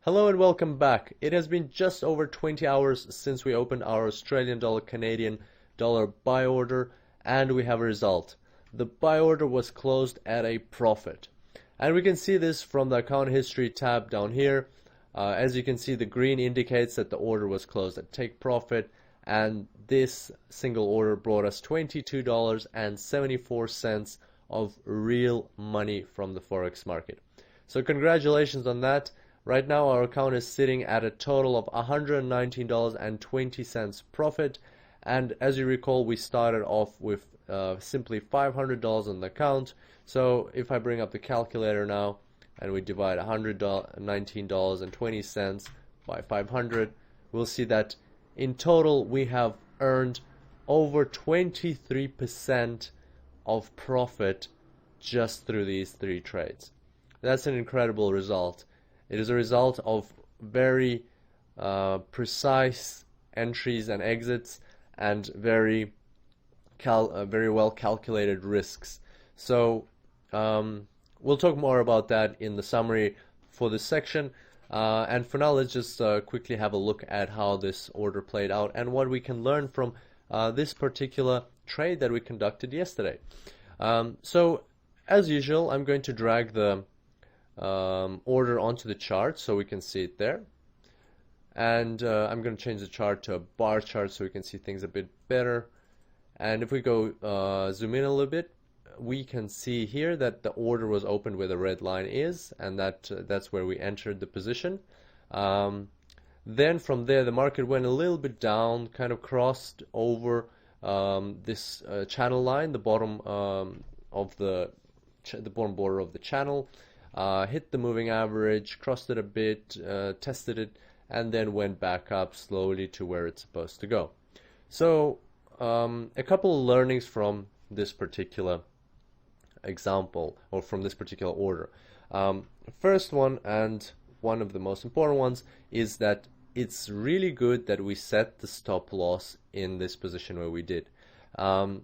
Hello and welcome back. It has been just over 20 hours since we opened our Australian dollar Canadian dollar buy order, and we have a result. The buy order was closed at a profit. And we can see this from the account history tab down here. As you can see, the green indicates that the order was closed at take profit, and this single order brought us $22.74 of real money from the Forex market. So congratulations on that. Right now our account is sitting at a total of $119.20 profit, and as you recall, we started off with simply $500 on the account. So if I bring up the calculator now and we divide $119.20 by 500, we'll see that in total we have earned over 23% of profit just through these three trades. That's an incredible result. It is a result of very precise entries and exits and very well calculated risks. So we'll talk more about that in the summary for this section. And for now, let's just quickly have a look at how this order played out and what we can learn from this particular trade that we conducted yesterday. So as usual, I'm going to drag the order onto the chart so we can see it there, and I'm going to change the chart to a bar chart so we can see things a bit better. And if we go zoom in a little bit, we can see here that the order was opened where the red line is, and that's where we entered the position. Then from there the market went a little bit down, kind of crossed over this channel line, the bottom of the bottom border of the channel, hit the moving average, crossed it a bit, tested it, and then went back up slowly to where it's supposed to go. So a couple of learnings from this particular example, or from this particular order. First one, and one of the most important ones, is that it's really good that we set the stop loss in this position where we did. And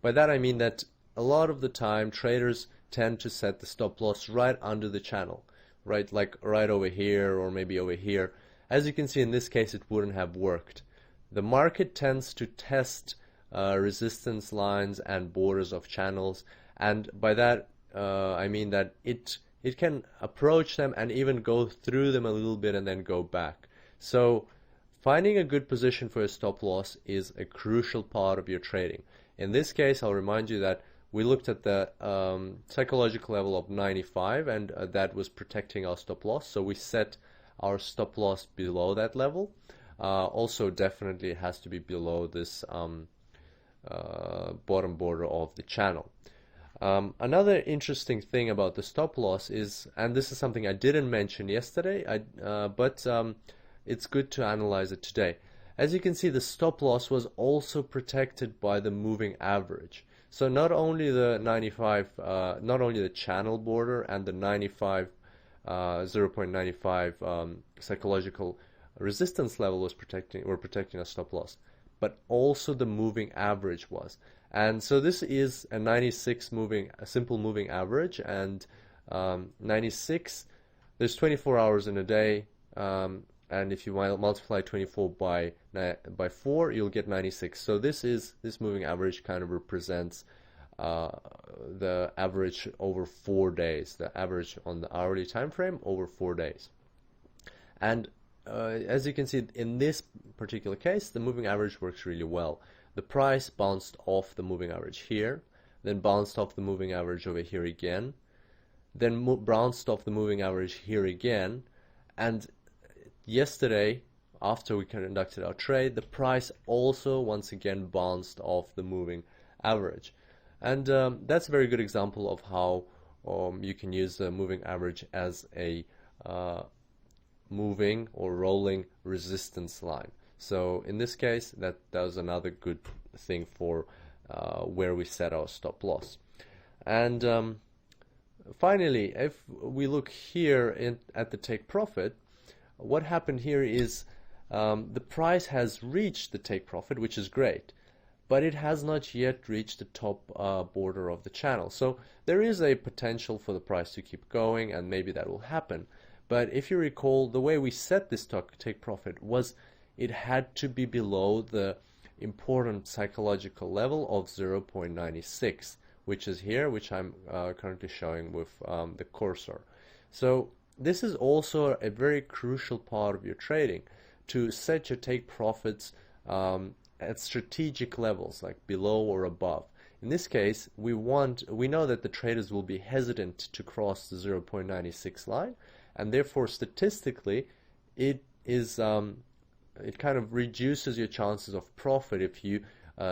by that I mean that a lot of the time traders tend to set the stop loss right under the channel, right, like right over here or maybe over here. As you can see, in this case it wouldn't have worked. The market tends to test resistance lines and borders of channels, and by that I mean that it can approach them and even go through them a little bit and then go back. So finding a good position for a stop loss is a crucial part of your trading. In this case, I'll remind you that we looked at the psychological level of 95, and that was protecting our stop loss, so we set our stop loss below that level. Also definitely it has to be below this bottom border of the channel. Another interesting thing about the stop loss is, and this is something I didn't mention yesterday, but it's good to analyze it today. As you can see, the stop loss was also protected by the moving average. So not only the 95, not only the channel border and the 95, 0.95 psychological resistance level were protecting a stop loss, but also the moving average was. And so this is a 96 simple moving average, and 96. There's 24 hours in a day, and if you multiply 24 by 4, you'll get 96. So this moving average kind of represents the average over 4 days, the average on the hourly time frame over 4 days. And as you can see, in this particular case, the moving average works really well. The price bounced off the moving average here, then bounced off the moving average over here again, then bounced off the moving average here again, and yesterday, after we conducted our trade, the price also once again bounced off the moving average. And that's a very good example of how you can use the moving average as a moving or rolling resistance line. So in this case, that was another good thing for where we set our stop loss. And finally, if we look here at the take profit, what happened here is the price has reached the take profit, which is great, but it has not yet reached the top border of the channel. So there is a potential for the price to keep going, and maybe that will happen. But if you recall, the way we set this take profit was it had to be below the important psychological level of 0.96, which is here, which I'm currently showing with the cursor. So this is also a very crucial part of your trading, to set your take profits at strategic levels, like below or above. In this case, we know that the traders will be hesitant to cross the 0.96 line, and therefore statistically it kind of reduces your chances of profit if you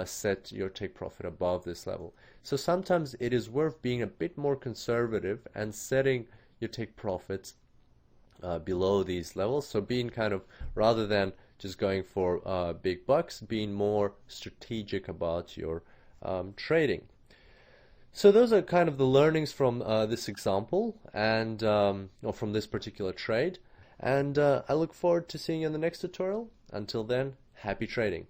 set your take profit above this level. So sometimes it is worth being a bit more conservative and setting your take profits below these levels. So being kind of, rather than just going for big bucks, being more strategic about your trading. So those are kind of the learnings from this example, and or from this particular trade. And I look forward to seeing you in the next tutorial. Until then, happy trading.